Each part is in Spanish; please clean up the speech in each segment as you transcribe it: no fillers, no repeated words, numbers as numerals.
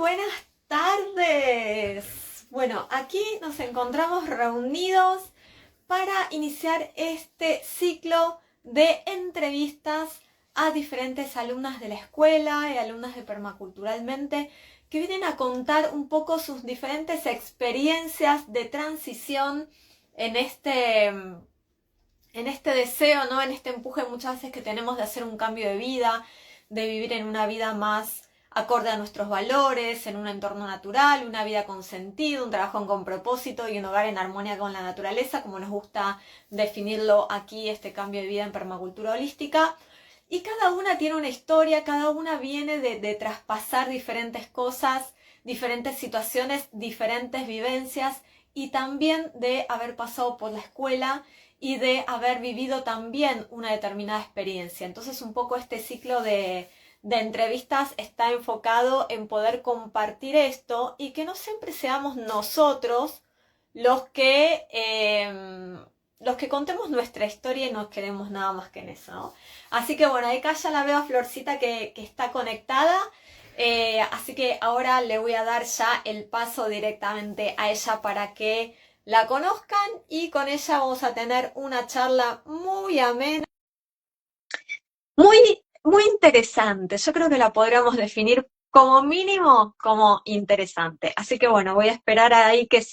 buenas tardes. Bueno, aquí nos encontramos reunidos para iniciar este ciclo de entrevistas a diferentes alumnas de la escuela y alumnas de Permaculturalmente que vienen a contar un poco sus diferentes experiencias de transición en este deseo, ¿no? En este empuje muchas veces que tenemos de hacer un cambio de vida, de vivir en una vida más acorde a nuestros valores, en un entorno natural, una vida con sentido, un trabajo con propósito y un hogar en armonía con la naturaleza, como nos gusta definirlo aquí, este cambio de vida en permacultura holística. Y cada una tiene una historia, cada una viene de traspasar diferentes cosas, diferentes situaciones, diferentes vivencias y también de haber pasado por la escuela y de haber vivido también una determinada experiencia. Entonces un poco este ciclo de entrevistas está enfocado en poder compartir esto y que no siempre seamos nosotros los que contemos nuestra historia y nos quedemos nada más que en eso, ¿no? Así que bueno, acá ya la veo a Florcita que está conectada, así que ahora le voy a dar ya el paso directamente a ella para que la conozcan y con ella vamos a tener una charla muy amena, muy interesante. Yo creo que la podríamos definir como mínimo como interesante. Así que bueno, voy a esperar ahí que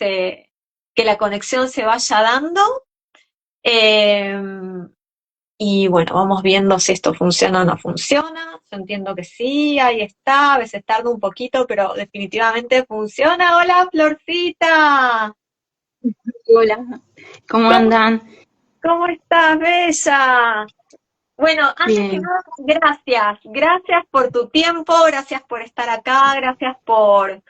la conexión se vaya dando. Eh, y bueno, vamos viendo si esto funciona o no funciona. Yo entiendo que sí, ahí está. A veces tarda un poquito, pero definitivamente funciona. Hola, Florcita. Hola, ¿cómo ¿Cómo, andan? cómo estás, Bella? Bueno, antes que Bien. nada, gracias por tu tiempo, gracias por estar acá, gracias por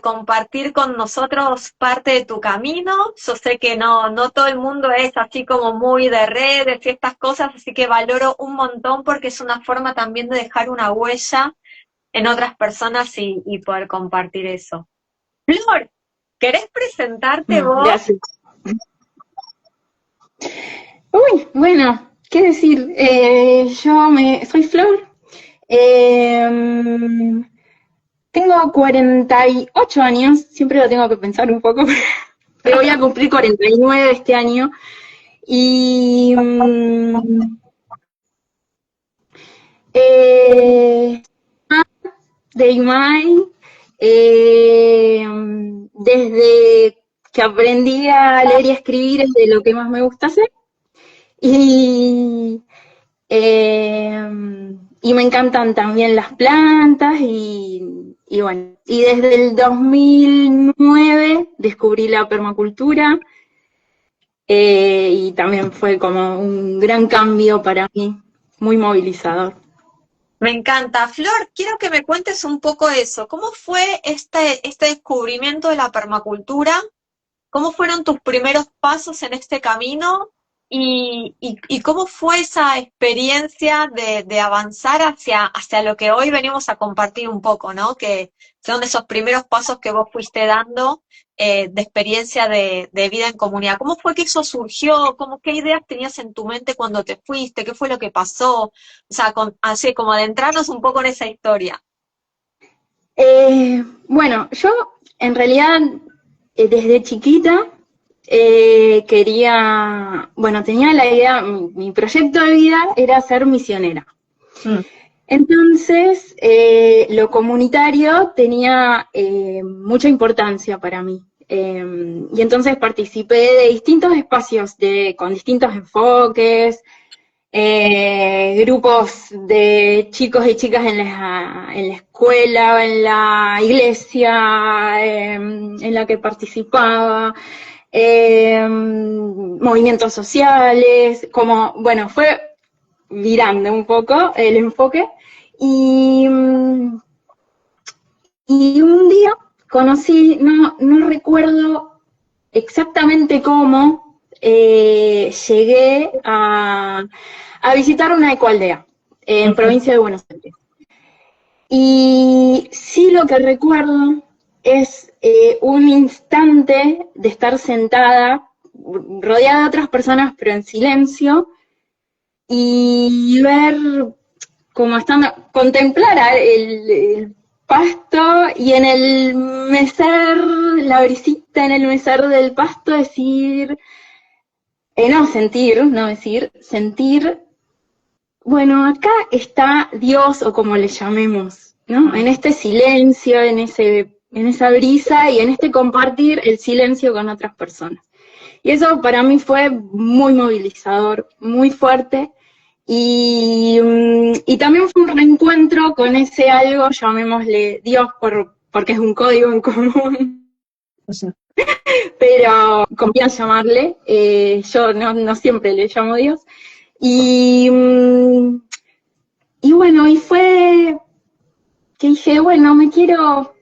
compartir con nosotros parte de tu camino. Yo sé que no todo el mundo es así como muy de redes y estas cosas, así que valoro un montón porque es una forma también de dejar una huella en otras personas y poder compartir eso. Flor, ¿querés presentarte vos? Gracias. Uy, bueno, ¿qué decir? Soy Flor, eh, tengo 48 años, siempre lo tengo que pensar un poco, pero voy a cumplir 49 este año. Y eh, de IMAI, desde que aprendí a leer y escribir es de lo que más me gusta hacer. Y, eh, y me encantan también las plantas y bueno, y desde el 2009 descubrí la permacultura y también fue como un gran cambio para mí, muy movilizador. Me encanta. Flor, quiero que me cuentes un poco eso. ¿Cómo fue este descubrimiento de la permacultura? ¿Cómo fueron tus primeros pasos en este camino? ¿Y cómo fue esa experiencia de avanzar hacia lo que hoy venimos a compartir un poco, ¿no? Que son esos primeros pasos que vos fuiste dando de experiencia de vida en comunidad. ¿Cómo fue que eso surgió? ¿Qué ideas tenías en tu mente cuando te fuiste? ¿Qué fue lo que pasó? O sea, así como adentrarnos un poco en esa historia. Bueno, yo en realidad desde chiquita bueno, tenía la idea, mi proyecto de vida era ser misionera. Mm. Entonces, lo comunitario tenía mucha importancia para mí. Y entonces participé de distintos espacios con distintos enfoques, grupos de chicos y chicas en la escuela, en la iglesia, en la que participaba, movimientos sociales, como, bueno, fue virando un poco el enfoque. Y, y un día conocí, no recuerdo exactamente cómo, llegué a visitar una ecoaldea en Ujú. provincia de Buenos Aires. Y sí lo que recuerdo es un instante de estar sentada, rodeada de otras personas, pero en silencio, y ver contemplar pasto y en el mecer, la brisita en el mecer del pasto decir, no sentir, no decir, sentir, bueno, acá está Dios o como le llamemos, ¿no? En este silencio, en esa brisa y en este compartir el silencio con otras personas. Y eso para mí fue muy movilizador, muy fuerte, y también fue un reencuentro con ese algo, llamémosle Dios, porque es un código en común, pero confían llamarle, yo no siempre le llamo Dios, y bueno, y fue que dije, bueno, me quiero...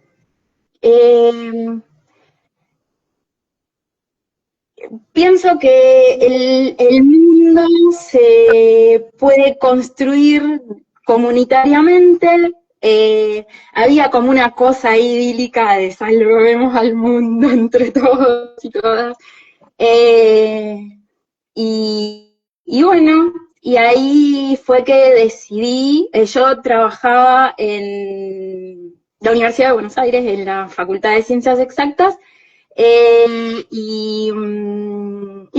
pienso que el mundo se puede construir comunitariamente. Había como una cosa idílica de salvemos al mundo entre todos y todas. Y bueno, y ahí fue que decidí, yo trabajaba en la Universidad de Buenos Aires, en la Facultad de Ciencias Exactas, y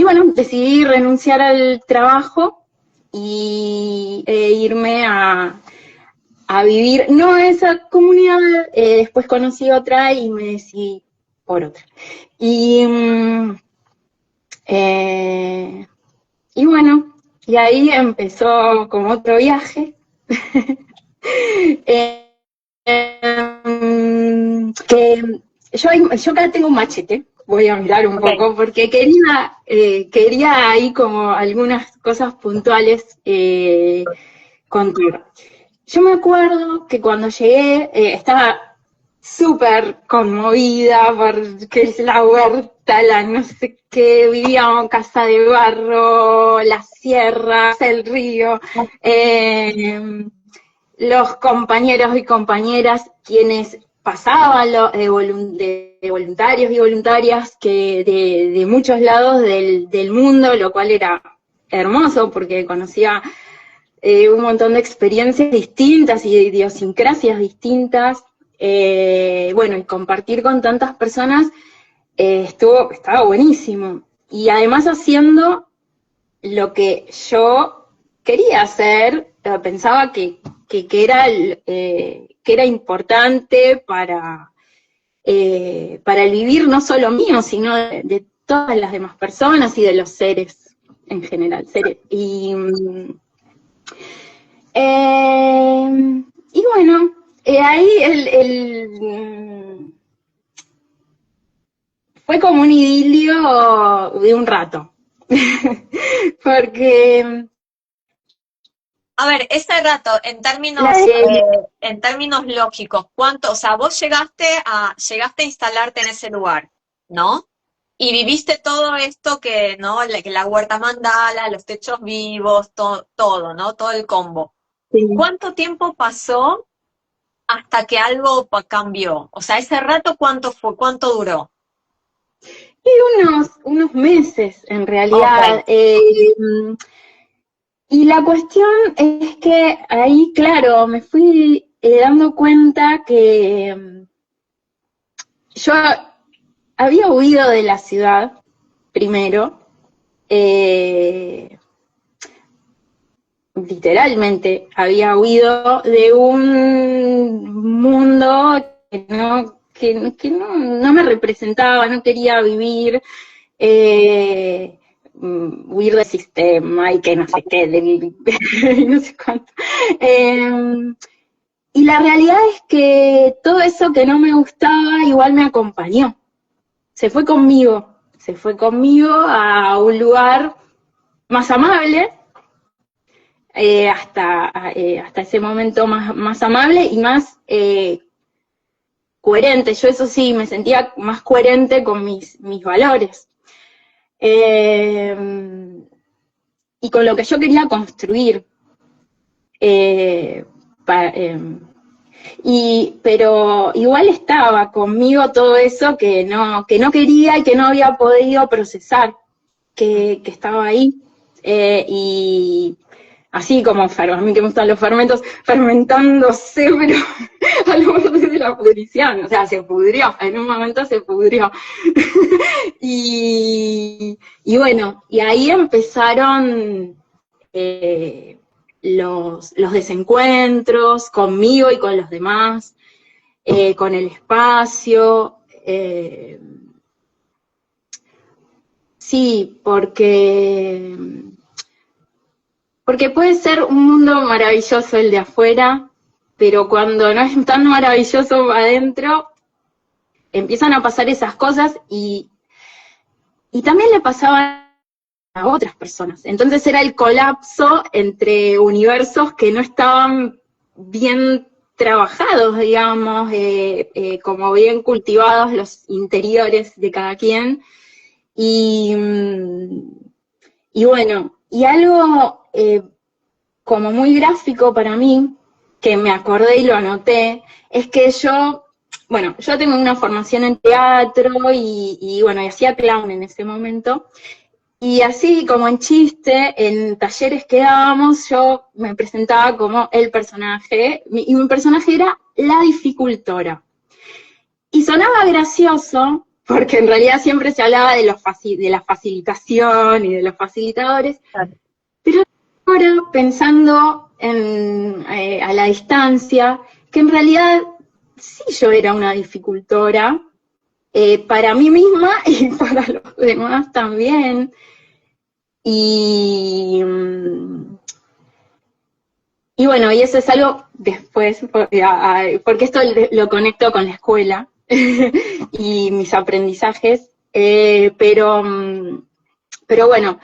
bueno, decidí renunciar al trabajo e irme a vivir, no a esa comunidad, después conocí otra y me decidí por otra. Y bueno, y ahí empezó como otro viaje, que yo acá tengo un machete, voy a mirar un poco, porque quería ahí como algunas cosas puntuales contar. Yo me acuerdo que cuando llegué estaba súper conmovida porque es la huerta, la no sé qué, vivíamos en casa de barro, las sierras, el río, los compañeros y compañeras quienes pasaban de voluntarios y voluntarias que de muchos lados del mundo, lo cual era hermoso porque conocía un montón de experiencias distintas y de idiosincrasias distintas. Bueno, y compartir con tantas personas estaba buenísimo. Y además haciendo lo que yo quería hacer, pensaba que era importante para el vivir no solo mío, sino de todas las demás personas y de los seres en general. Y bueno, ahí fue como un idilio de un rato, porque... A ver, ese rato, en términos lógicos, ¿cuánto? O sea, vos llegaste a instalarte en ese lugar, ¿no? Y viviste todo esto que, ¿no? Que la huerta mandala, los techos vivos, todo, ¿no? Todo el combo. Sí. ¿Cuánto tiempo pasó hasta que algo cambió? O sea, ese rato, ¿cuánto fue? ¿Cuánto duró? Y unos meses, en realidad. Okay. Y la cuestión es que ahí, claro, me fui dando cuenta que yo había huido de la ciudad, primero, literalmente había huido de un mundo que no me representaba, no quería vivir, huir del sistema y que no sé qué, no sé cuánto. Y la realidad es que todo eso que no me gustaba igual me acompañó. Se fue conmigo a un lugar más amable, hasta ese momento más amable y más coherente. Yo eso sí, me sentía más coherente con mis valores. Y con lo que yo quería construir. Pero igual estaba conmigo todo eso que no quería y que no había podido procesar, que estaba ahí. Y así como a mí que me gustan los fermentos, fermentándose, pero al borde de la pudrición, o sea, se pudrió, en un momento se pudrió. y bueno, y ahí empezaron los desencuentros conmigo y con los demás, con el espacio. Sí, porque puede ser un mundo maravilloso el de afuera, pero cuando no es tan maravilloso adentro, empiezan a pasar esas cosas y también le pasaban a otras personas. Entonces era el colapso entre universos que no estaban bien trabajados, digamos, como bien cultivados los interiores de cada quien. Y bueno, y algo como muy gráfico para mí, que me acordé y lo anoté, es que yo tengo una formación en teatro y bueno, y hacía clown en ese momento, y así como en chiste, en talleres que dábamos, yo me presentaba como el personaje, y mi personaje era la dificultora. Y sonaba gracioso, porque en realidad siempre se hablaba de la facilitación y de los facilitadores, Claro. pero ahora pensando a la distancia, que en realidad sí yo era una dificultora, para mí misma y para los demás también. Y bueno, y eso es algo después, porque esto lo conecto con la escuela y mis aprendizajes, pero bueno,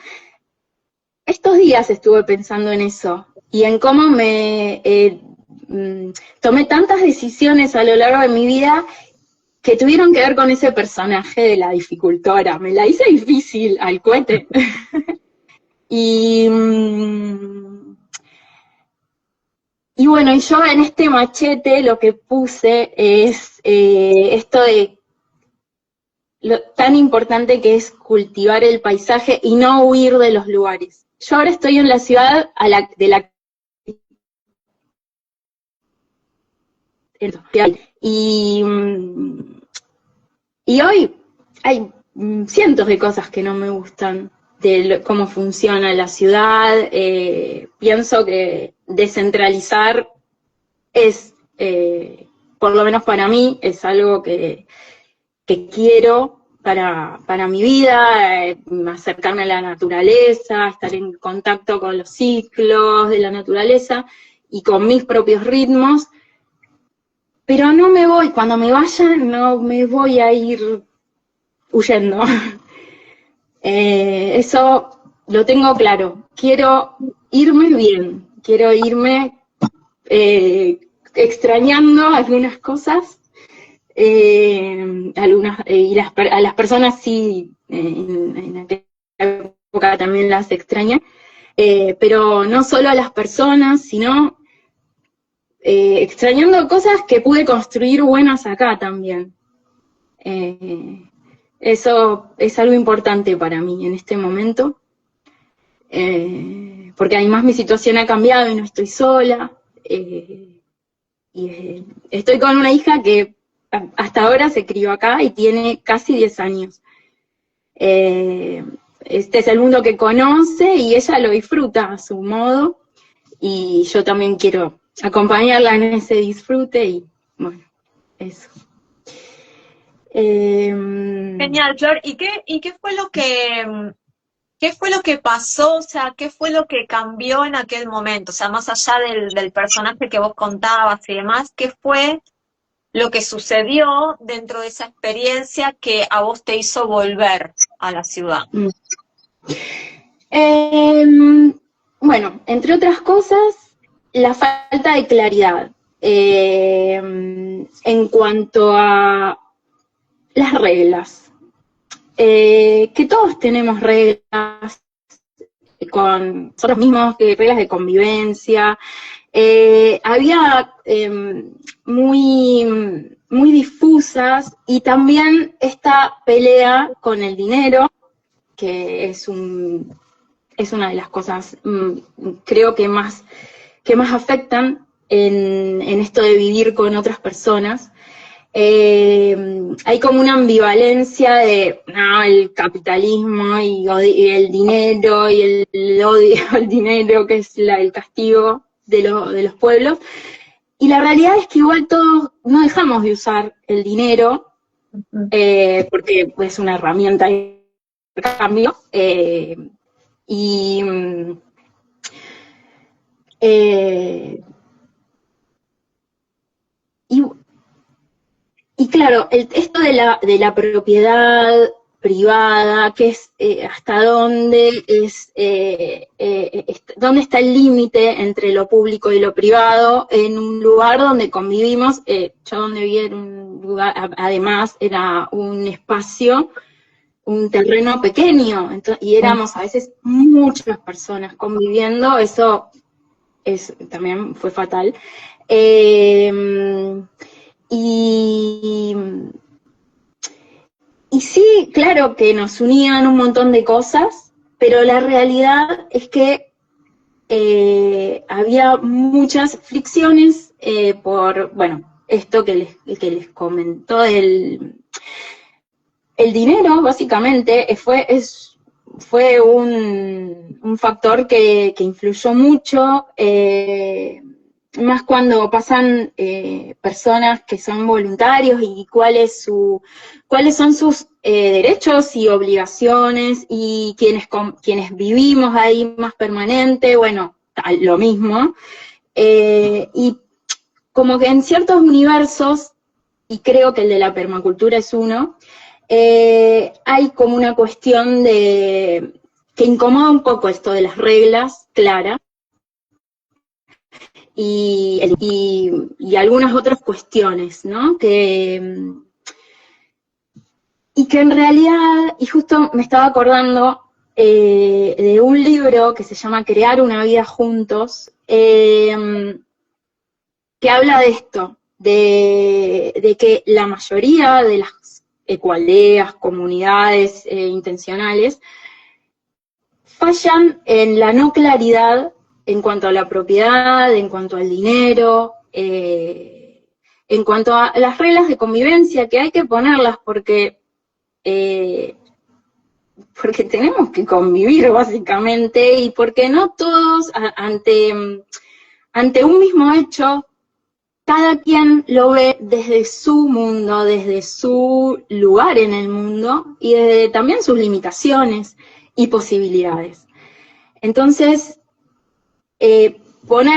estos días estuve pensando en eso y en cómo tomé tantas decisiones a lo largo de mi vida que tuvieron que ver con ese personaje de la dificultora. Me la hice difícil al cohete. Y bueno, y yo en este machete lo que puse es esto de lo tan importante que es cultivar el paisaje y no huir de los lugares. Yo ahora estoy en la ciudad y hoy hay cientos de cosas que no me gustan de cómo funciona la ciudad. Pienso que descentralizar es, por lo menos para mí, es algo que quiero para mi vida, acercarme a la naturaleza, estar en contacto con los ciclos de la naturaleza y con mis propios ritmos, pero no me voy, cuando me vaya no me voy a ir huyendo. Eso lo tengo claro, quiero irme bien, quiero irme extrañando algunas cosas, y a las personas sí, en aquella época también las extraña, pero no solo a las personas, sino extrañando cosas que pude construir buenas acá también. Eso es algo importante para mí en este momento, porque además mi situación ha cambiado y no estoy sola, y estoy con una hija que hasta ahora se crió acá y tiene casi 10 años. Este es el mundo que conoce y ella lo disfruta a su modo, y yo también quiero acompañarla en ese disfrute y bueno, eso. Genial, Flor. ¿Y qué fue lo que pasó? O sea, ¿qué fue lo que cambió en aquel momento? O sea, más allá del personaje que vos contabas y demás, ¿qué fue lo que sucedió dentro de esa experiencia que a vos te hizo volver a la ciudad? Bueno, entre otras cosas, la falta de claridad en cuanto a las reglas. Que todos tenemos reglas con nosotros mismos, reglas de convivencia. Había muy difusas, y también esta pelea con el dinero, que es una de las cosas creo que más afectan, en esto de vivir con otras personas. Hay como una ambivalencia de no, el capitalismo y el dinero y el odio al dinero, que es el castigo de los pueblos. Y la realidad es que igual todos no dejamos de usar el dinero, porque es una herramienta de cambio, y claro, esto de la propiedad privada, que es hasta dónde dónde está el límite entre lo público y lo privado en un lugar donde convivimos. Yo donde vivía en un lugar, además, era un espacio, un terreno pequeño, y éramos a veces muchas personas conviviendo. Eso también fue fatal. Y sí, claro que nos unían un montón de cosas, pero la realidad es que había muchas fricciones por, bueno, esto que les comentó, el dinero, básicamente, fue un factor que influyó mucho, más cuando pasan personas que son voluntarios y cuáles son sus derechos y obligaciones, y quienes vivimos ahí más permanente, bueno, lo mismo. Y como que en ciertos universos, y creo que el de la permacultura es uno, hay como una cuestión que incomoda un poco esto de las reglas claras, y algunas otras cuestiones, ¿no? Y que en realidad, y justo me estaba acordando de un libro que se llama Crear una vida juntos, que habla de esto, de que la mayoría de las ecoaldeas, comunidades intencionales, fallan en la no claridad en cuanto a la propiedad, en cuanto al dinero, en cuanto a las reglas de convivencia, que hay que ponerlas porque tenemos que convivir básicamente, y porque no todos ante un mismo hecho, cada quien lo ve desde su mundo, desde su lugar en el mundo, y desde también sus limitaciones y posibilidades. Entonces,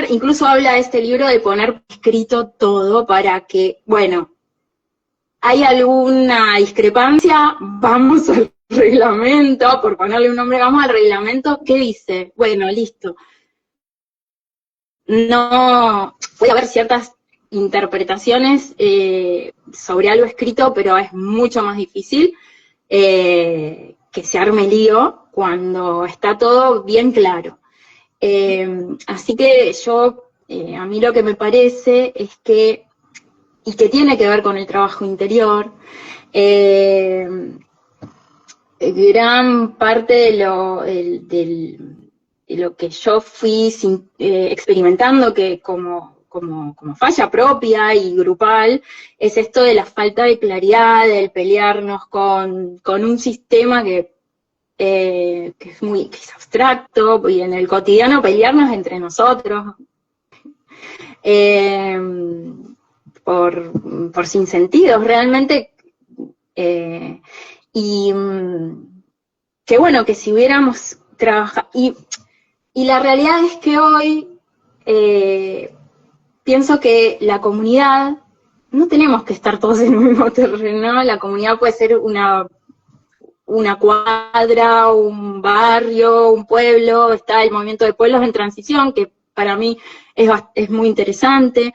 incluso habla este libro de poner escrito todo para que, bueno, hay alguna discrepancia, vamos al reglamento, por ponerle un nombre, vamos al reglamento, ¿qué dice? Bueno, listo. No, puede haber ciertas interpretaciones sobre algo escrito, pero es mucho más difícil que se arme lío cuando está todo bien claro. Así que a mí lo que me parece es que, y que tiene que ver con el trabajo interior, gran parte de lo que yo fui experimentando, que como falla propia y grupal, es esto de la falta de claridad, del pelearnos con un sistema que es abstracto, y en el cotidiano pelearnos entre nosotros por sinsentidos realmente, y que bueno, que si hubiéramos trabajado, y la realidad es que hoy pienso que la comunidad, no tenemos que estar todos en un mismo terreno, la comunidad puede ser una cuadra, un barrio, un pueblo. Está el movimiento de pueblos en transición, que para mí es muy interesante.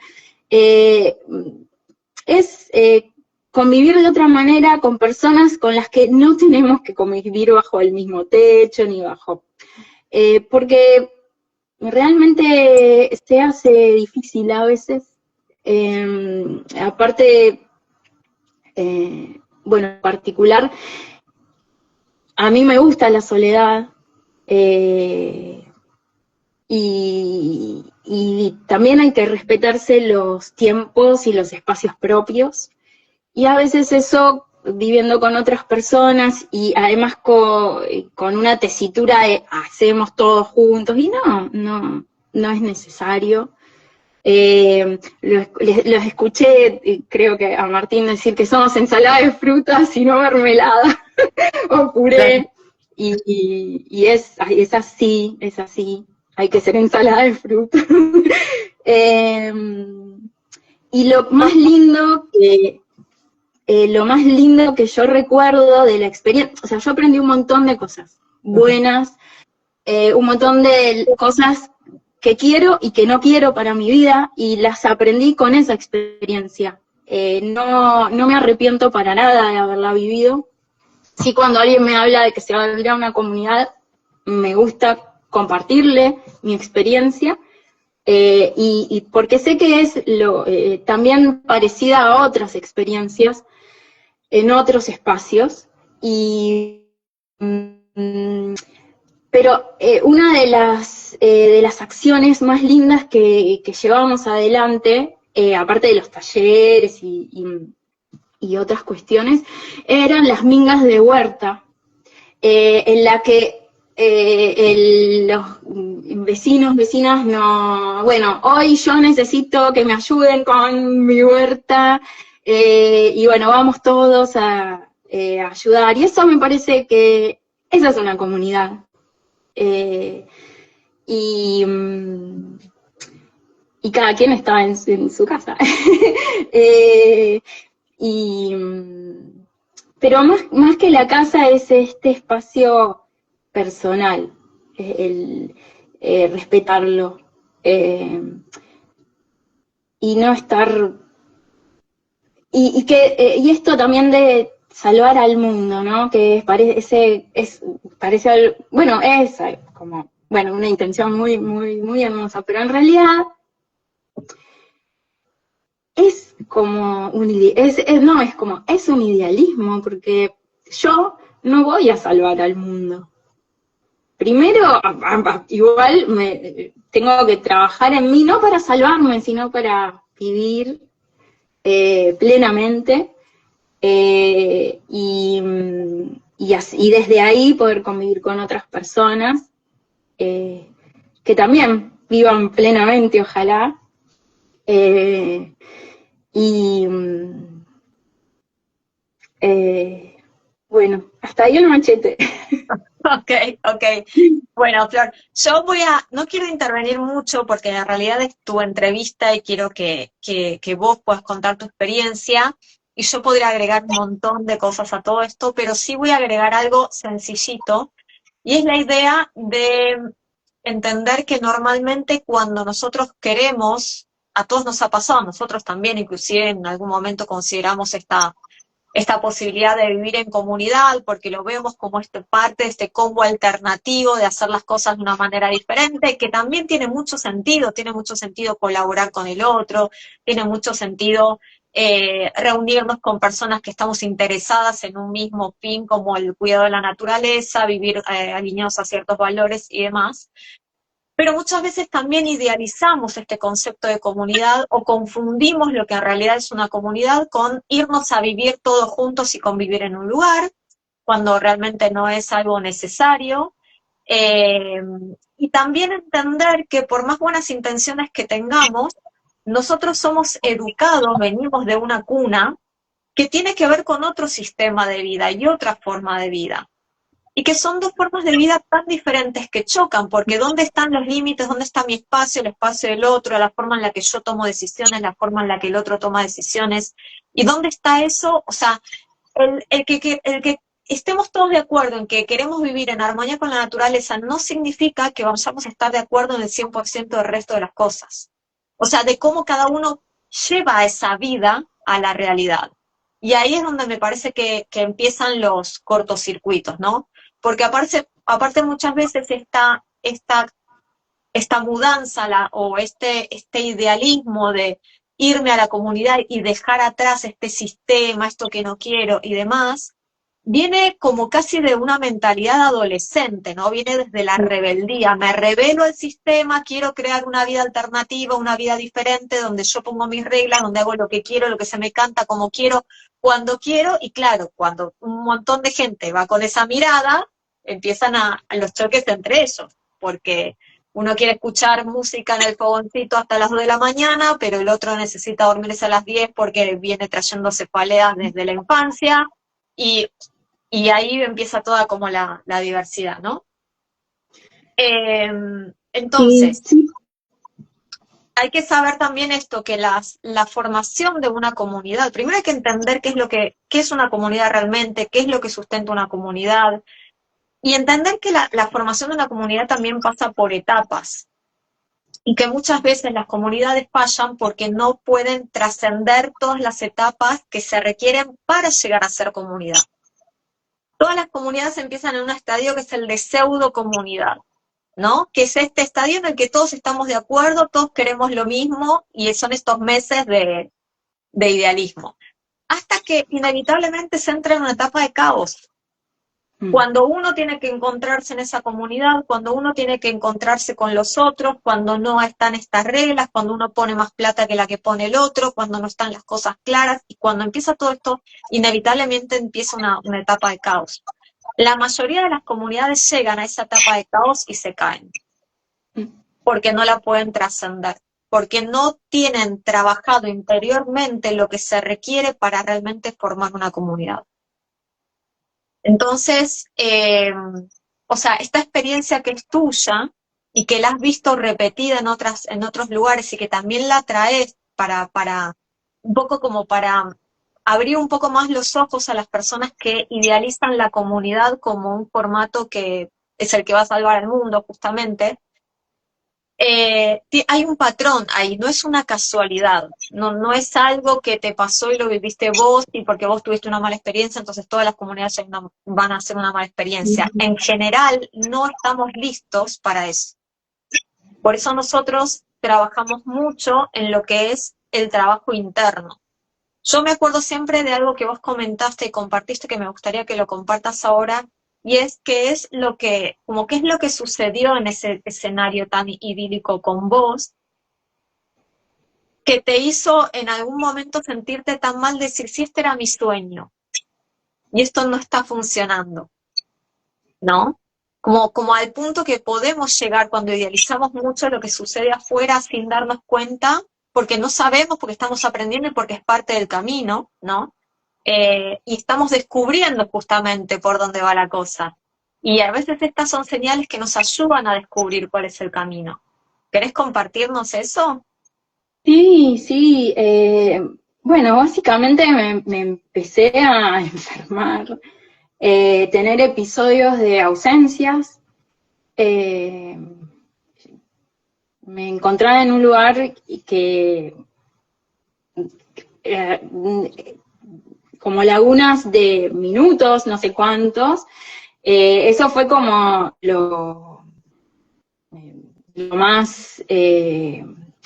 Convivir de otra manera con personas con las que no tenemos que convivir bajo el mismo techo, ni bajo... porque realmente se hace difícil a veces. Aparte, bueno, en particular, a mí me gusta la soledad, y y también hay que respetarse los tiempos y los espacios propios. Y a veces eso, viviendo con otras personas y además con una tesitura de hacemos todos juntos, y no es necesario. Los escuché, creo que a Martín decir que somos ensalada de frutas y no mermelada o puré, y es así, hay que ser ensalada de frutas. Y lo más lindo que yo recuerdo de la experiencia, o sea, yo aprendí un montón de cosas buenas, un montón de cosas que quiero y que no quiero para mi vida, y las aprendí con esa experiencia. No me arrepiento para nada de haberla vivido. Sí, cuando alguien me habla de que se va a vivir a una comunidad, me gusta compartirle mi experiencia, y porque sé que es también parecida a otras experiencias en otros espacios, pero una de las acciones más lindas que llevábamos adelante, aparte de los talleres y otras cuestiones, eran las mingas de huerta, en la que los vecinas bueno, hoy yo necesito que me ayuden con mi huerta, y bueno, vamos todos a ayudar, y eso me parece que esa es una comunidad. Y cada quien está en su casa. Pero más que la casa es este espacio personal, el respetarlo, y no estar... Y esto también de salvar al mundo, ¿no? Que parece bueno, es como, bueno, una intención muy, muy, muy hermosa, pero en realidad es como es un idealismo, porque yo no voy a salvar al mundo. Primero, igual tengo que trabajar en mí, no para salvarme, sino para vivir plenamente, y desde ahí poder convivir con otras personas que también vivan plenamente, ojalá. Bueno, hasta ahí el machete. Ok. Bueno, Flor, yo no quiero intervenir mucho porque en realidad es tu entrevista y quiero que vos puedas contar tu experiencia, y yo podría agregar un montón de cosas a todo esto, pero sí voy a agregar algo sencillito, y es la idea de entender que normalmente cuando nosotros queremos, a todos nos ha pasado, a nosotros también, inclusive en algún momento consideramos esta posibilidad de vivir en comunidad, porque lo vemos como parte de este combo alternativo de hacer las cosas de una manera diferente, que también tiene mucho sentido colaborar con el otro, tiene mucho sentido reunirnos con personas que estamos interesadas en un mismo fin, como el cuidado de la naturaleza, vivir alineados a ciertos valores y demás. Pero muchas veces también idealizamos este concepto de comunidad o confundimos lo que en realidad es una comunidad con irnos a vivir todos juntos y convivir en un lugar, cuando realmente no es algo necesario. Y también entender que por más buenas intenciones que tengamos, nosotros somos educados, venimos de una cuna que tiene que ver con otro sistema de vida y otra forma de vida. Y que son dos formas de vida tan diferentes que chocan, porque ¿dónde están los límites? ¿Dónde está mi espacio, el espacio del otro, la forma en la que yo tomo decisiones, la forma en la que el otro toma decisiones? ¿Y dónde está eso? O sea, el que estemos todos de acuerdo en que queremos vivir en armonía con la naturaleza no significa que vamos a estar de acuerdo en el 100% del resto de las cosas. O sea, de cómo cada uno lleva esa vida a la realidad. Y ahí es donde me parece que empiezan los cortocircuitos, ¿no? Porque aparte muchas veces esta mudanza o este idealismo de irme a la comunidad y dejar atrás este sistema, esto que no quiero y demás, viene como casi de una mentalidad adolescente, ¿no? Viene desde la rebeldía. Me rebelo al sistema, quiero crear una vida alternativa, una vida diferente, donde yo pongo mis reglas, donde hago lo que quiero, lo que se me canta, como quiero, cuando quiero. Y claro, cuando un montón de gente va con esa mirada, empiezan a los choques entre ellos, porque uno quiere escuchar música en el fogoncito hasta las 2 de la mañana, pero el otro necesita dormirse a las 10 porque viene trayendo cefaleas desde la infancia, y, y ahí empieza toda como la diversidad, ¿no? Sí, Entonces, sí. hay que saber también esto, que la formación de una comunidad, primero hay que entender qué es una comunidad realmente, qué es lo que sustenta una comunidad, y entender que la formación de una comunidad también pasa por etapas, y que muchas veces las comunidades fallan porque no pueden trascender todas las etapas que se requieren para llegar a ser comunidad. Todas las comunidades empiezan en un estadio que es el de pseudo comunidad, ¿no? Que es este estadio en el que todos estamos de acuerdo, todos queremos lo mismo, y son estos meses de idealismo. Hasta que inevitablemente se entra en una etapa de caos. Cuando uno tiene que encontrarse en esa comunidad, cuando uno tiene que encontrarse con los otros, cuando no están estas reglas, cuando uno pone más plata que la que pone el otro, cuando no están las cosas claras, y cuando empieza todo esto, inevitablemente empieza una etapa de caos. La mayoría de las comunidades llegan a esa etapa de caos y se caen, porque no la pueden trascender, porque no tienen trabajado interiormente lo que se requiere para realmente formar una comunidad. Entonces, o sea, esta experiencia que es tuya y que la has visto repetida en otros lugares y que también la traes para un poco como para abrir un poco más los ojos a las personas que idealizan la comunidad como un formato que es el que va a salvar al mundo, justamente. Hay un patrón ahí, no es una casualidad, no es algo que te pasó y lo viviste vos, y porque vos tuviste una mala experiencia, entonces todas las comunidades van a hacer una mala experiencia. En general, no estamos listos para eso. Por eso nosotros trabajamos mucho en lo que es el trabajo interno. Yo me acuerdo siempre de algo que vos comentaste y compartiste, que me gustaría que lo compartas ahora, y es qué es lo que sucedió en ese escenario tan idílico con vos, que te hizo en algún momento sentirte tan mal, decir, si este era mi sueño, y esto no está funcionando, ¿no? Como al punto que podemos llegar cuando idealizamos mucho lo que sucede afuera sin darnos cuenta, porque no sabemos, porque estamos aprendiendo y porque es parte del camino, ¿no? Y estamos descubriendo justamente por dónde va la cosa. Y a veces estas son señales que nos ayudan a descubrir cuál es el camino. ¿Querés compartirnos eso? Sí, sí. Bueno, básicamente me empecé a enfermar, tener episodios de ausencias. Me encontraba en un lugar que como lagunas de minutos, no sé cuántos. Eso fue como lo más,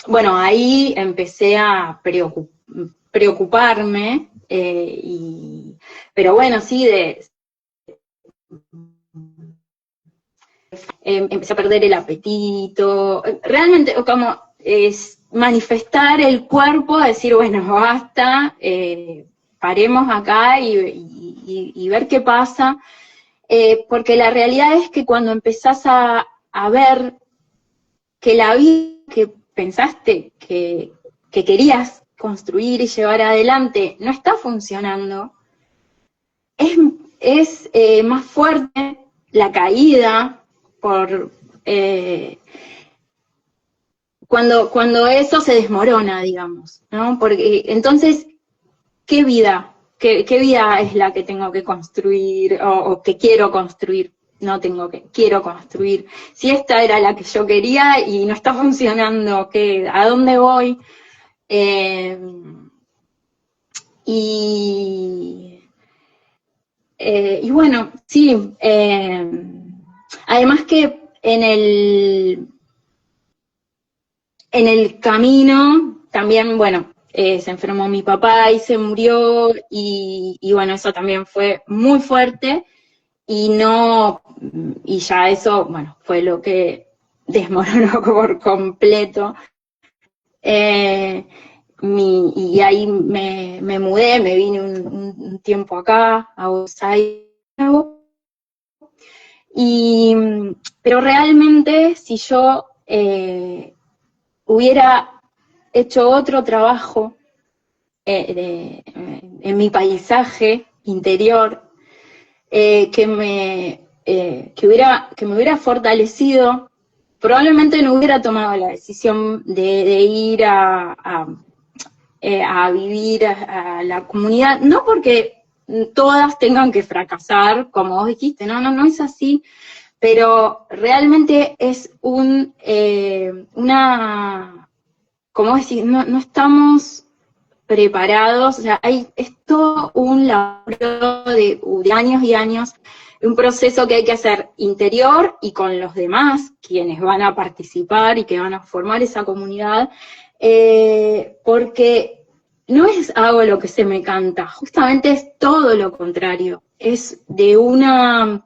bueno, ahí empecé a preocuparme, pero bueno, sí, empecé a perder el apetito, realmente como es manifestar el cuerpo, decir, bueno, basta, paremos acá y ver qué pasa, porque la realidad es que cuando empezás a ver que la vida que pensaste que querías construir y llevar adelante no está funcionando, es más fuerte la caída por cuando eso se desmorona, digamos, ¿no? Porque entonces, ¿qué vida? ¿Qué vida es la que tengo que construir o que quiero construir? No tengo que, quiero construir. Si esta era la que yo quería y no está funcionando, ¿a dónde voy? Y bueno, sí, además que en el camino también, bueno, se enfermó mi papá y se murió, y bueno, eso también fue muy fuerte, y ya eso, bueno, fue lo que desmoronó por completo. Y ahí me mudé, me vine un tiempo acá, a Buenos Aires, pero realmente si yo hubiera hecho otro trabajo en mi paisaje interior, que me hubiera fortalecido, probablemente no hubiera tomado la decisión de ir a vivir a la comunidad, no porque todas tengan que fracasar, como vos dijiste, no es así, pero realmente es como decir, no estamos preparados, o sea, es todo un laburo de años y años, un proceso que hay que hacer interior y con los demás, quienes van a participar y que van a formar esa comunidad, porque no es hago lo que se me canta, justamente es todo lo contrario, es de una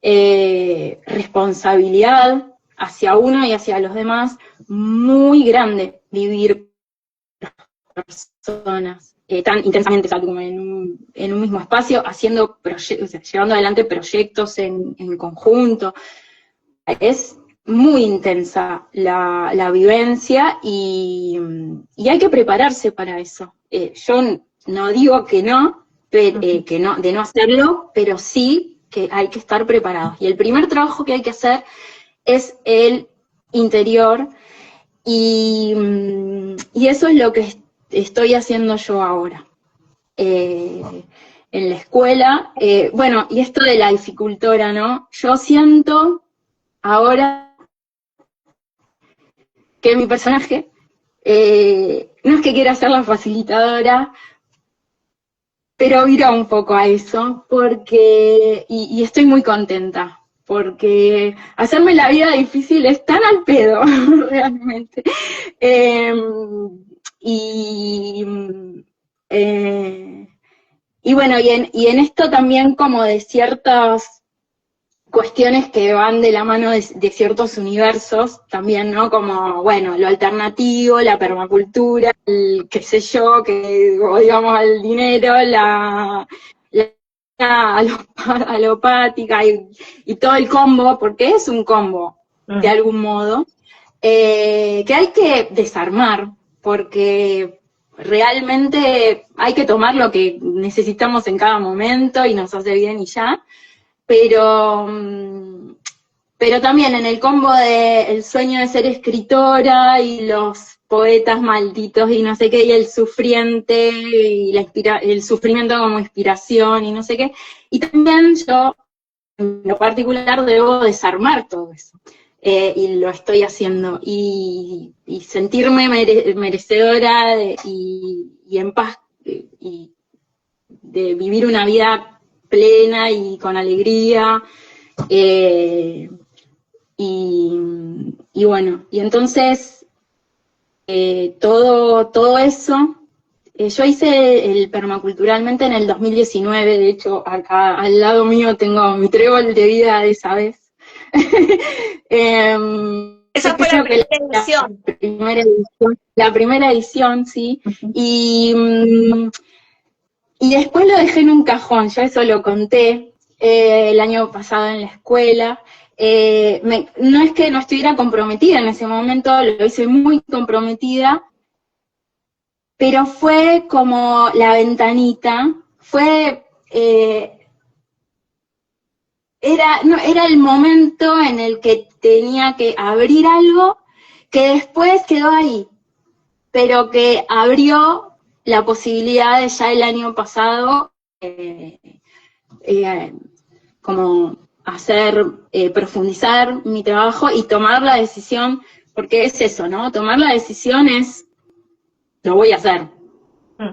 responsabilidad hacia uno y hacia los demás muy grande vivir personas tan intensamente, como en un mismo espacio, haciendo llevando adelante proyectos en conjunto. Es muy intensa la vivencia y hay que prepararse para eso. Yo no digo que no, de no hacerlo, pero sí que hay que estar preparados. Y el primer trabajo que hay que hacer es el interior, y eso es lo que estoy haciendo yo ahora. En la escuela, bueno, y esto de la dificultora, ¿no? Yo siento ahora que mi personaje, no es que quiera ser la facilitadora, pero viró un poco a eso, porque, y estoy muy contenta, porque hacerme la vida difícil es tan al pedo, realmente. Y bueno, y en esto también como de ciertas cuestiones que van de la mano de ciertos universos, también, ¿no? Como, bueno, lo alternativo, la permacultura, el qué sé yo, o digamos el dinero, la alopática y todo el combo, porque es un combo, de algún modo, que hay que desarmar, porque realmente hay que tomar lo que necesitamos en cada momento y nos hace bien y ya, pero también en el combo de el sueño de ser escritora y los poetas malditos y no sé qué, y el sufriente, y el sufrimiento como inspiración y no sé qué, y también yo, en lo particular, debo desarmar todo eso. Y lo estoy haciendo, y sentirme merecedora y en paz, y de vivir una vida plena y con alegría, y bueno, y entonces todo eso, yo hice el permaculturalmente en el 2019, de hecho acá al lado mío tengo mi trébol de vida de esa vez. Esa fue la primera edición. La primera edición, sí. Y después lo dejé en un cajón, yo eso lo conté el año pasado en la escuela. No es que no estuviera comprometida en ese momento, lo hice muy comprometida, pero fue como la ventanita, era el momento en el que tenía que abrir algo que después quedó ahí, pero que abrió la posibilidad de ya el año pasado como profundizar mi trabajo y tomar la decisión, porque es eso, ¿no? Tomar la decisión es, lo voy a hacer,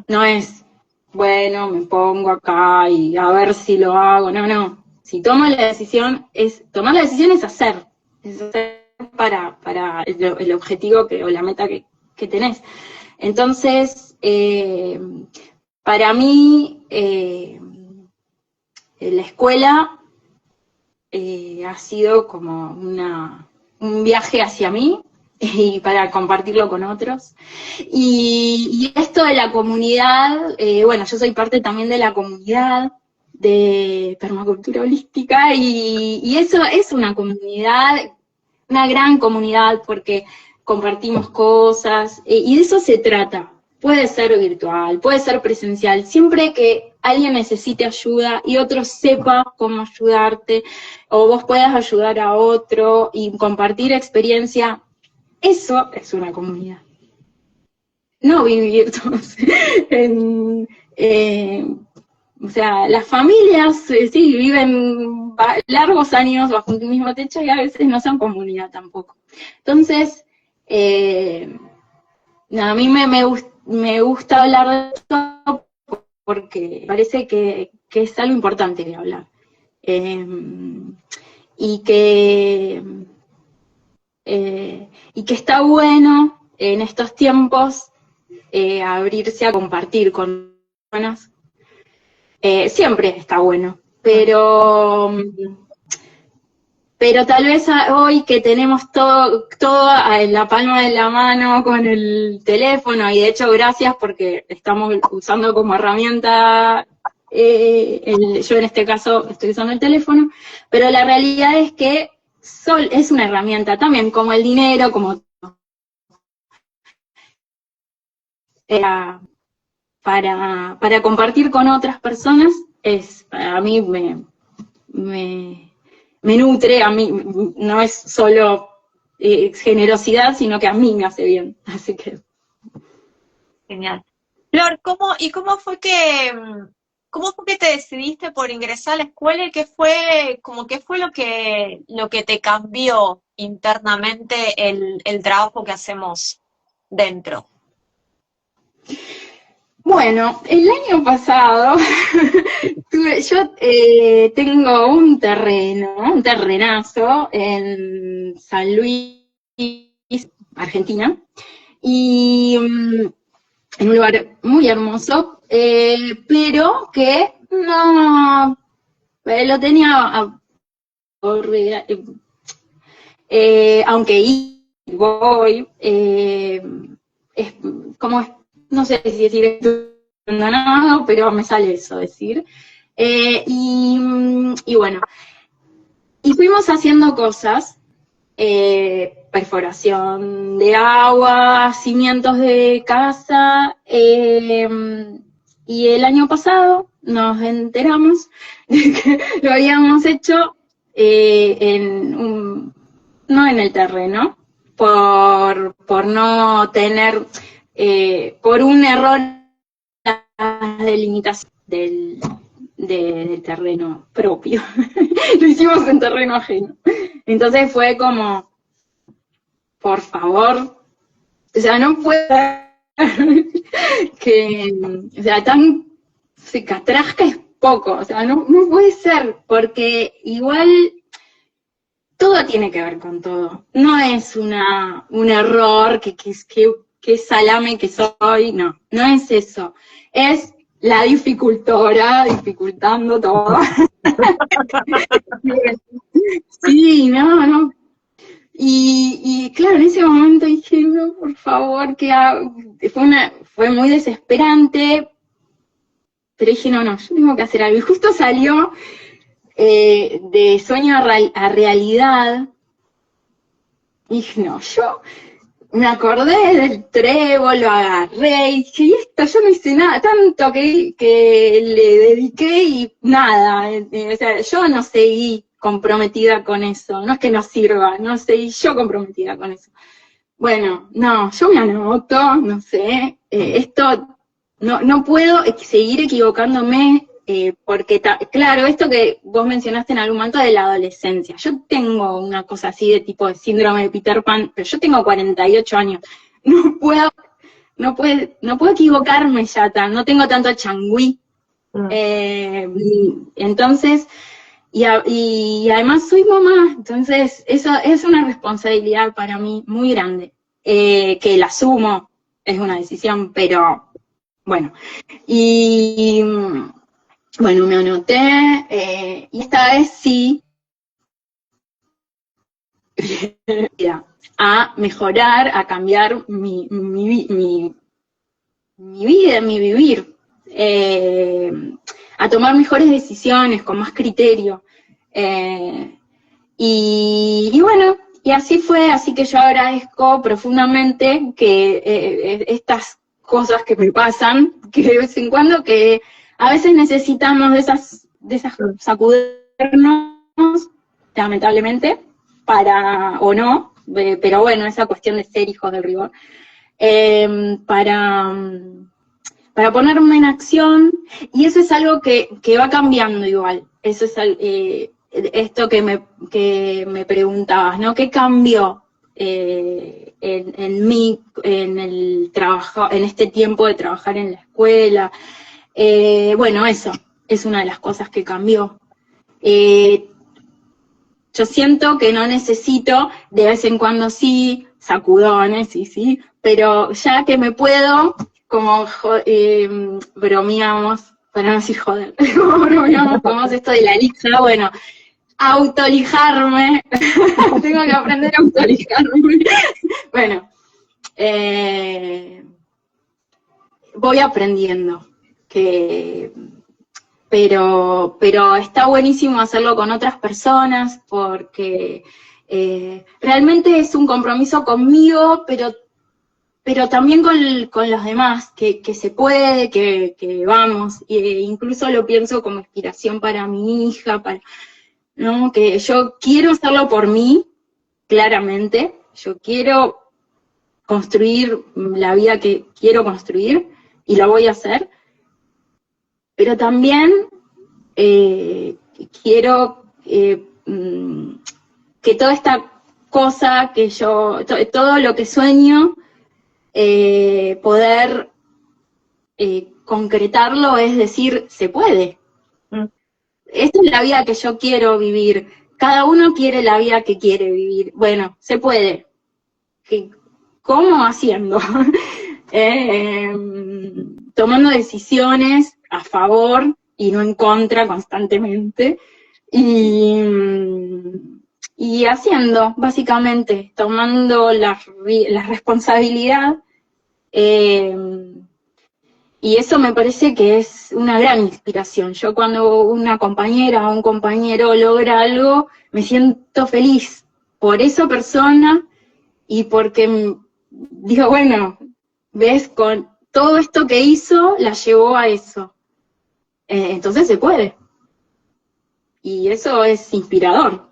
no es, bueno, me pongo acá y a ver si lo hago, no. Si tomo la decisión, tomar la decisión es hacer para el objetivo o la meta que tenés. Entonces, para mí, la escuela ha sido como un viaje hacia mí y para compartirlo con otros. Y esto de la comunidad, bueno, yo soy parte también de la comunidad de permacultura holística y eso es una comunidad, una gran comunidad porque compartimos cosas y de eso se trata. Puede ser virtual, puede ser presencial, siempre que alguien necesite ayuda y otro sepa cómo ayudarte, o vos puedas ayudar a otro y compartir experiencia, eso es una comunidad. No vivir todos o sea, las familias sí viven largos años bajo un mismo techo y a veces no son comunidad tampoco. Entonces, a mí me gusta hablar de esto porque parece que es algo importante de hablar. Y que está bueno en estos tiempos abrirse a compartir con personas. Siempre está bueno, pero tal vez hoy que tenemos todo en la palma de la mano con el teléfono, y de hecho gracias porque estamos usando como herramienta, yo en este caso estoy usando el teléfono, pero la realidad es que es una herramienta también, como el dinero, como para compartir con otras personas, a mí me nutre, a mí no es solo generosidad, sino que a mí me hace bien, así que... Genial. Flor, ¿cómo fue que te decidiste por ingresar a la escuela y qué fue lo que te cambió internamente el trabajo que hacemos dentro? Bueno, el año pasado yo tengo un terrenazo en San Luis, Argentina, y en un lugar muy hermoso, pero que no lo tenía aunque voy, es como, no sé si decir esto abandonado, pero me sale eso decir. Y bueno, y fuimos haciendo cosas, perforación de agua, cimientos de casa, y el año pasado nos enteramos de que lo habíamos hecho no en el terreno, por no tener, por un error de limitación del terreno propio. Lo hicimos en terreno ajeno. Entonces fue como, por favor, o sea, no puede que, o sea, tan cicatrasca es poco, o sea, no puede ser, porque igual todo tiene que ver con todo. No es un error que salame que soy, no es eso. Es la dificultora, dificultando todo. Sí, no. Y claro, en ese momento dije, no, por favor, ¿qué hago? Fue muy desesperante, pero dije, no, yo tengo que hacer algo. Y justo salió de sueño a realidad. Y dije, no, yo me acordé del trébol, lo agarré, y dije, y esto, yo no hice nada, tanto que le dediqué y nada, o sea, yo no seguí comprometida con eso, no es que no sirva, no seguí yo comprometida con eso. Bueno, no, yo me anoto, no sé, esto, no puedo seguir equivocándome, porque, claro, esto que vos mencionaste en algún momento de la adolescencia, yo tengo una cosa así de tipo de síndrome de Peter Pan, pero yo tengo 48 años, no puedo equivocarme ya, no tengo tanto changüí, entonces, y además soy mamá, entonces eso es una responsabilidad para mí muy grande, que la asumo, es una decisión, pero Bueno, y bueno, me anoté, y esta vez sí, a mejorar, a cambiar mi vida, mi vivir, a tomar mejores decisiones, con más criterio. Y bueno, y así fue, así que yo agradezco profundamente que estas cosas que me pasan, que de vez en cuando, que a veces necesitamos de esas sacudirnos, lamentablemente, o no, pero bueno, esa cuestión de ser hijos del rigor, eh, para, para ponerme en acción, y eso es algo que va cambiando igual, eso es esto que me preguntabas, ¿no? ¿Qué cambió en mí, en el trabajo, en este tiempo de trabajar en la escuela? Bueno, eso es una de las cosas que cambió. Yo siento que no necesito, de vez en cuando sí, sacudones, sí, pero ya que me puedo, como bromeamos, para no decir joder, como bromeamos, como esto de la lija, bueno, autolijarme, tengo que aprender a autolijarme. Bueno, voy aprendiendo, pero está buenísimo hacerlo con otras personas porque realmente es un compromiso conmigo, pero también con los demás, que se puede, que vamos, incluso lo pienso como inspiración para mi hija, ¿no? Que yo quiero hacerlo por mí, claramente, yo quiero construir la vida que quiero construir y lo voy a hacer, pero también quiero que toda esta cosa que todo lo que sueño, poder concretarlo, es decir, se puede. Esta es la vida que yo quiero vivir. Cada uno quiere la vida que quiere vivir. Bueno, se puede. ¿Cómo? Haciendo. Tomando decisiones a favor y no en contra constantemente. Y haciendo, básicamente, tomando la responsabilidad. Y eso me parece que es una gran inspiración. Yo cuando una compañera o un compañero logra algo, me siento feliz por esa persona y porque digo, bueno, ves, con todo esto que hizo, la llevó a eso. Entonces se puede. Y eso es inspirador.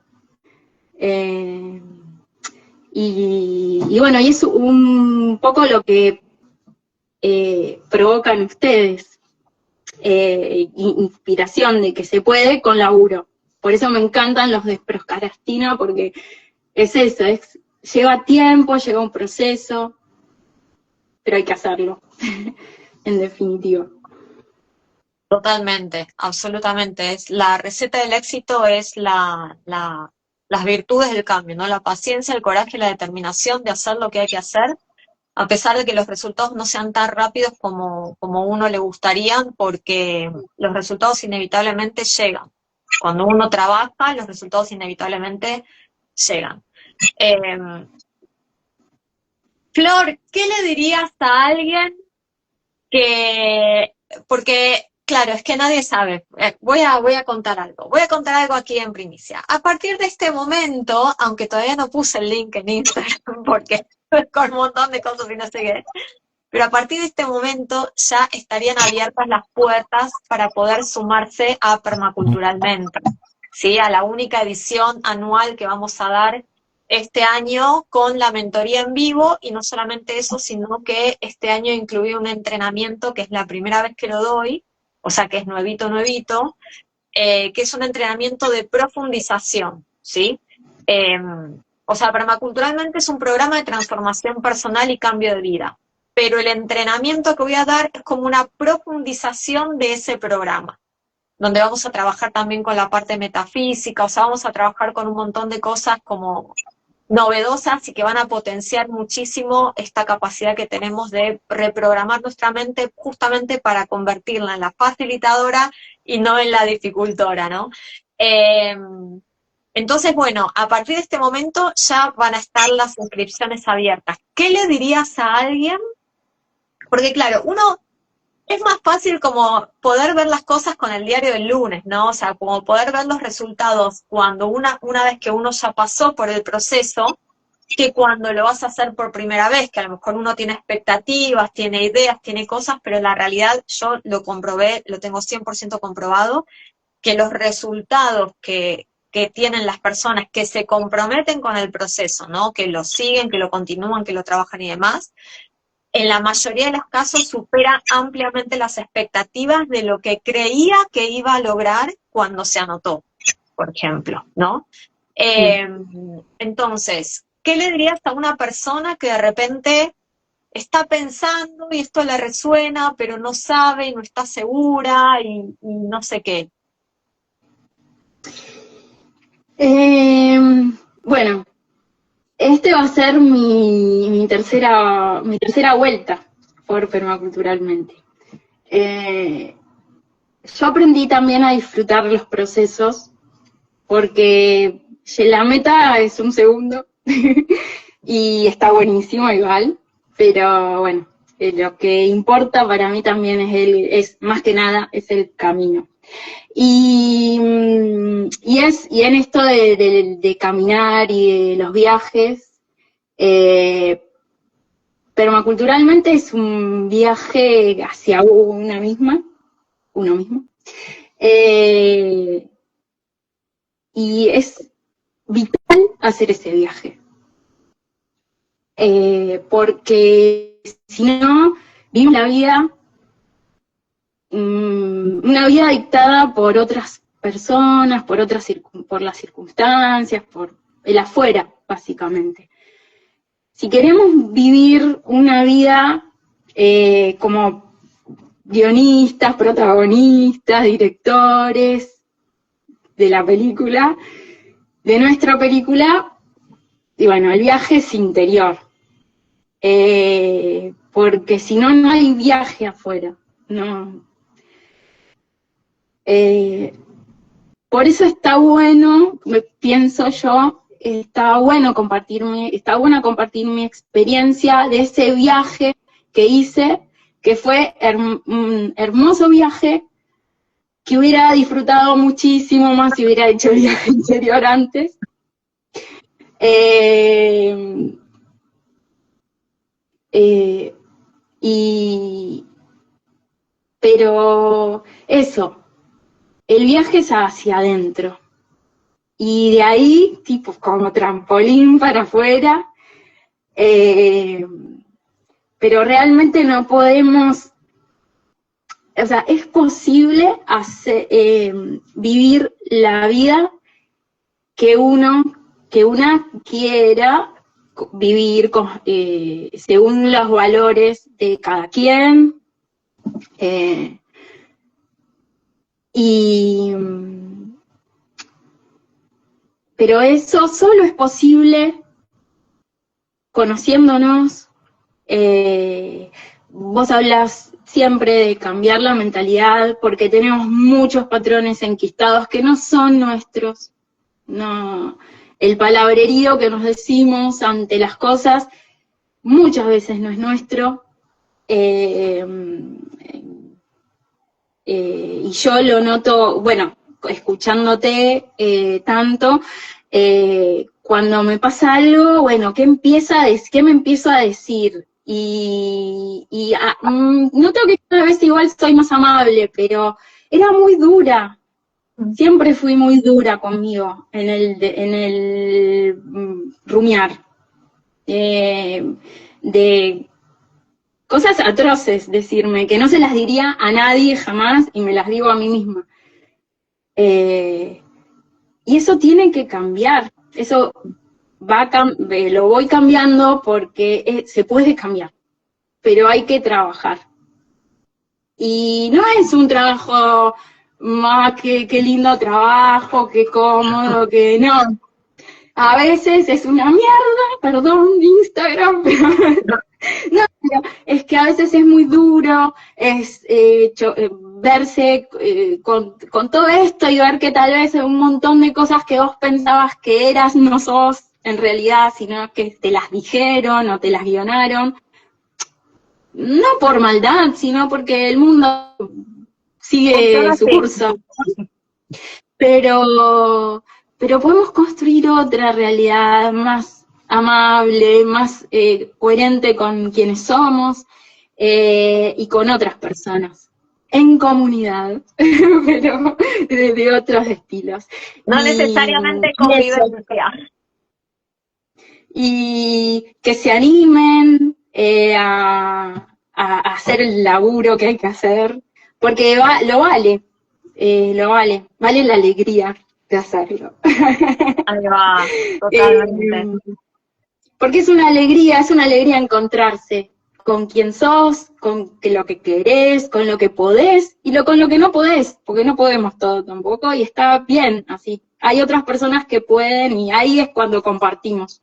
Y bueno, y es un poco lo que provocan ustedes, inspiración de que se puede con laburo. Por eso me encantan los de Proscarastina, porque es eso, lleva tiempo, lleva un proceso, pero hay que hacerlo, en definitiva. Totalmente, absolutamente. La receta del éxito es las virtudes del cambio, ¿no? La paciencia, el coraje y la determinación de hacer lo que hay que hacer, a pesar de que los resultados no sean tan rápidos como uno le gustaría, porque los resultados inevitablemente llegan. Cuando uno trabaja, los resultados inevitablemente llegan. Flor, ¿qué le dirías a alguien porque, claro, es que nadie sabe. Voy a contar algo. Voy a contar algo aquí en primicia. A partir de este momento, aunque todavía no puse el link en Instagram, porque con un montón de cosas y no sé qué, pero a partir de este momento ya estarían abiertas las puertas para poder sumarse a Permaculturalmente, ¿sí? A la única edición anual que vamos a dar este año con la mentoría en vivo, y no solamente eso, sino que este año incluí un entrenamiento que es la primera vez que lo doy, o sea que es nuevito, que es un entrenamiento de profundización, ¿sí? O sea, Permaculturalmente es un programa de transformación personal y cambio de vida, pero el entrenamiento que voy a dar es como una profundización de ese programa, donde vamos a trabajar también con la parte metafísica, o sea, vamos a trabajar con un montón de cosas como novedosas y que van a potenciar muchísimo esta capacidad que tenemos de reprogramar nuestra mente justamente para convertirla en la facilitadora y no en la dificultora, ¿no? Entonces, bueno, a partir de este momento ya van a estar las inscripciones abiertas. ¿Qué le dirías a alguien? Porque claro, uno es más fácil como poder ver las cosas con el diario del lunes, ¿no? O sea, como poder ver los resultados cuando una vez que uno ya pasó por el proceso, que cuando lo vas a hacer por primera vez, que a lo mejor uno tiene expectativas, tiene ideas, tiene cosas, pero la realidad yo lo comprobé, lo tengo 100% comprobado, que los resultados que tienen las personas que se comprometen con el proceso, ¿no? Que lo siguen, que lo continúan, que lo trabajan y demás, en la mayoría de los casos supera ampliamente las expectativas de lo que creía que iba a lograr cuando se anotó, por ejemplo, ¿no? Entonces, ¿qué le dirías a una persona que de repente está pensando y esto le resuena, pero no sabe y no está segura y no sé qué? Bueno, este va a ser mi tercera vuelta por Permaculturalmente. Yo aprendí también a disfrutar los procesos, porque la meta es un segundo, y está buenísimo igual, pero bueno, lo que importa para mí también es más que nada, es el camino. Y en esto de caminar y de los viajes, Permaculturalmente es un viaje hacia uno mismo, y es vital hacer ese viaje, porque si no, vivimos la vida, una vida dictada por otras personas, por las circunstancias, por el afuera, básicamente. Si queremos vivir una vida como guionistas, protagonistas, directores de la película, de nuestra película, y bueno, el viaje es interior, porque si no, no hay viaje afuera, no. Por eso está bueno, pienso yo, está bueno compartir mi experiencia de ese viaje que hice, que fue un hermoso viaje, que hubiera disfrutado muchísimo más si hubiera hecho el viaje interior antes. Pero eso, el viaje es hacia adentro. Y de ahí, tipo, como trampolín para afuera, pero realmente no podemos, o sea, es posible vivir la vida que una quiera vivir según los valores de cada quien, pero eso solo es posible conociéndonos. Vos hablas siempre de cambiar la mentalidad, porque tenemos muchos patrones enquistados que no son nuestros. No, el palabrerío que nos decimos ante las cosas muchas veces no es nuestro. Y yo lo noto, bueno, escuchándote tanto, cuando me pasa algo, bueno, ¿qué me empiezo a decir? Noto que cada vez igual soy más amable, pero era muy dura. Siempre fui muy dura conmigo en el rumiar. De cosas atroces decirme, que no se las diría a nadie jamás, y me las digo a mí misma. Y eso tiene que cambiar, eso lo voy cambiando porque se puede cambiar, pero hay que trabajar. Y no es un trabajo más qué lindo trabajo, qué cómodo, que no. A veces es una mierda, perdón, Instagram, pero no, pero es que a veces es muy duro, verse con todo esto y ver que tal vez un montón de cosas que vos pensabas que eras no sos en realidad, sino que te las dijeron o te las guionaron. No por maldad, sino porque el mundo sigue su curso. Pero podemos construir otra realidad más amable, más coherente con quienes somos y con otras personas, en comunidad, pero de otros estilos. No necesariamente convivencia. Y que se animen a hacer el laburo que hay que hacer, porque lo vale. Vale la alegría de hacerlo. Ahí va, totalmente. Porque es una alegría encontrarse con quien sos, con lo que querés, con lo que podés, y con lo que no podés, porque no podemos todo tampoco, y está bien así. Hay otras personas que pueden, y ahí es cuando compartimos.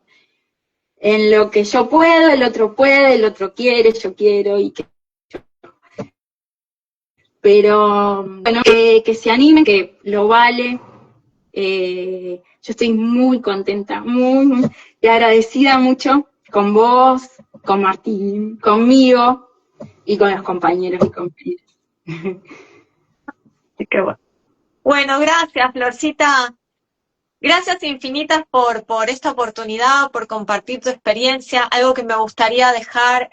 En lo que yo puedo, el otro puede, el otro quiere, yo quiero, y que pero bueno, que se animen, que lo vale. Yo estoy muy contenta, muy agradecida mucho con vos, con Martín, conmigo y con los compañeros y compañeras. Qué bueno. Bueno, gracias, Florcita. Gracias infinitas por esta oportunidad, por compartir tu experiencia. Algo que me gustaría dejar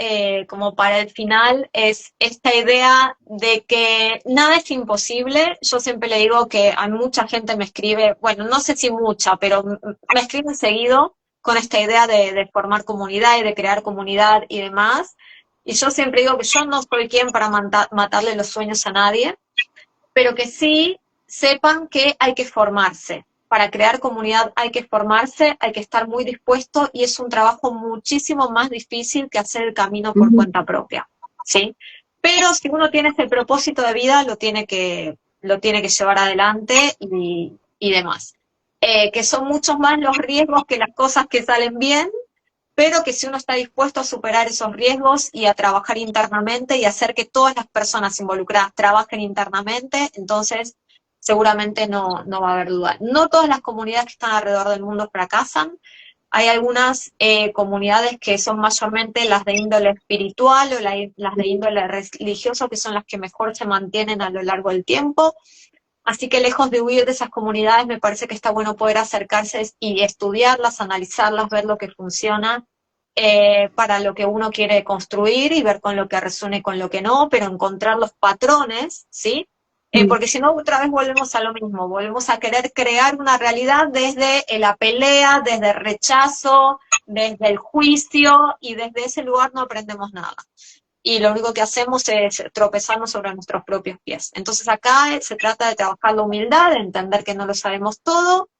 como para el final es esta idea de que nada es imposible. Yo siempre le digo que a mucha gente me escribe, bueno, no sé si mucha, pero me escriben seguido con esta idea de formar comunidad y de crear comunidad y demás. Y yo siempre digo que yo no soy quien para matarle los sueños a nadie, pero que sí sepan que hay que formarse. Para crear comunidad hay que formarse, hay que estar muy dispuesto y es un trabajo muchísimo más difícil que hacer el camino por cuenta propia, ¿sí? Pero si uno tiene ese propósito de vida, lo tiene que llevar adelante y demás. Que son muchos más los riesgos que las cosas que salen bien, pero que si uno está dispuesto a superar esos riesgos y a trabajar internamente y hacer que todas las personas involucradas trabajen internamente, entonces seguramente no va a haber duda. No todas las comunidades que están alrededor del mundo fracasan. Hay algunas comunidades que son mayormente las de índole espiritual o las de índole religioso, que son las que mejor se mantienen a lo largo del tiempo. Así que lejos de huir de esas comunidades, me parece que está bueno poder acercarse y estudiarlas, analizarlas, ver lo que funciona para lo que uno quiere construir y ver con lo que resuene y con lo que no, pero encontrar los patrones, ¿sí? Porque si no, otra vez volvemos a lo mismo, volvemos a querer crear una realidad desde la pelea, desde el rechazo, desde el juicio, y desde ese lugar no aprendemos nada. Y lo único que hacemos es tropezarnos sobre nuestros propios pies. Entonces acá se trata de trabajar la humildad, de entender que no lo sabemos todo,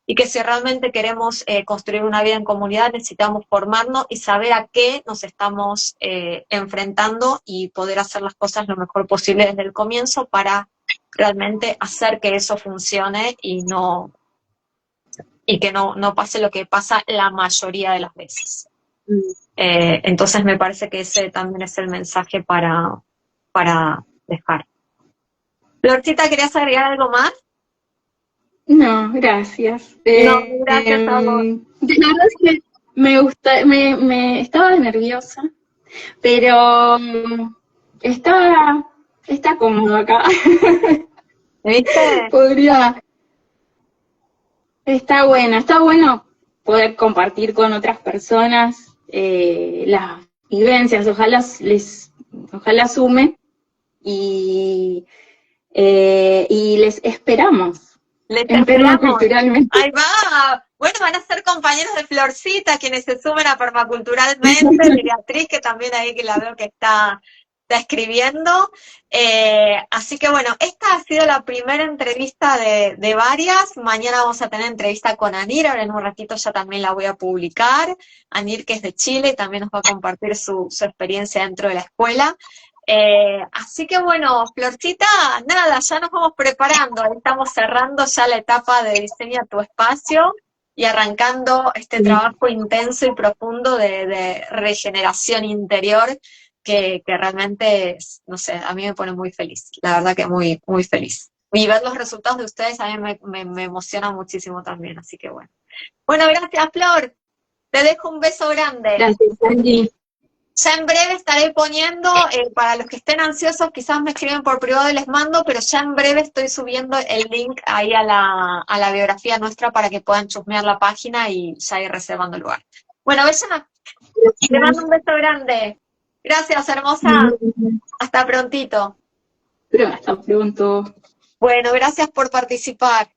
y que si realmente queremos construir una vida en comunidad necesitamos formarnos y saber a qué nos estamos enfrentando y poder hacer las cosas lo mejor posible desde el comienzo para realmente hacer que eso funcione y que no pase lo que pasa la mayoría de las veces. Entonces me parece que ese también es el mensaje para dejar. Florcita, ¿querías agregar algo más? No, gracias. No, gracias a vos. La verdad es que me gusta, me estaba nerviosa, pero está cómodo acá. ¿Viste? Está bueno poder compartir con otras personas las vivencias, ojalá sume y les esperamos. Culturalmente. Ahí va. Bueno, van a ser compañeros de Florcita quienes se sumen a Permaculturalmente, de Beatriz, que también ahí que la veo que está escribiendo. Así que bueno, esta ha sido la primera entrevista de varias. Mañana vamos a tener entrevista con Anir, ahora en un ratito ya también la voy a publicar. Anir, que es de Chile, y también nos va a compartir su experiencia dentro de la escuela. Así que bueno, Florcita, nada, ya nos vamos preparando, estamos cerrando ya la etapa de diseña tu espacio y arrancando este trabajo intenso y profundo de regeneración interior que realmente, no sé, a mí me pone muy feliz, la verdad que muy, muy feliz. Y ver los resultados de ustedes a mí me emociona muchísimo también, así que bueno. Bueno, gracias, Flor. Te dejo un beso grande. Gracias, Angie. Ya en breve estaré poniendo, para los que estén ansiosos, quizás me escriben por privado y les mando, pero ya en breve estoy subiendo el link ahí a la biografía nuestra para que puedan chusmear la página y ya ir reservando el lugar. Bueno, Bella, te mando un beso grande. Gracias, hermosa. Hasta prontito. Pero hasta pronto. Bueno, gracias por participar.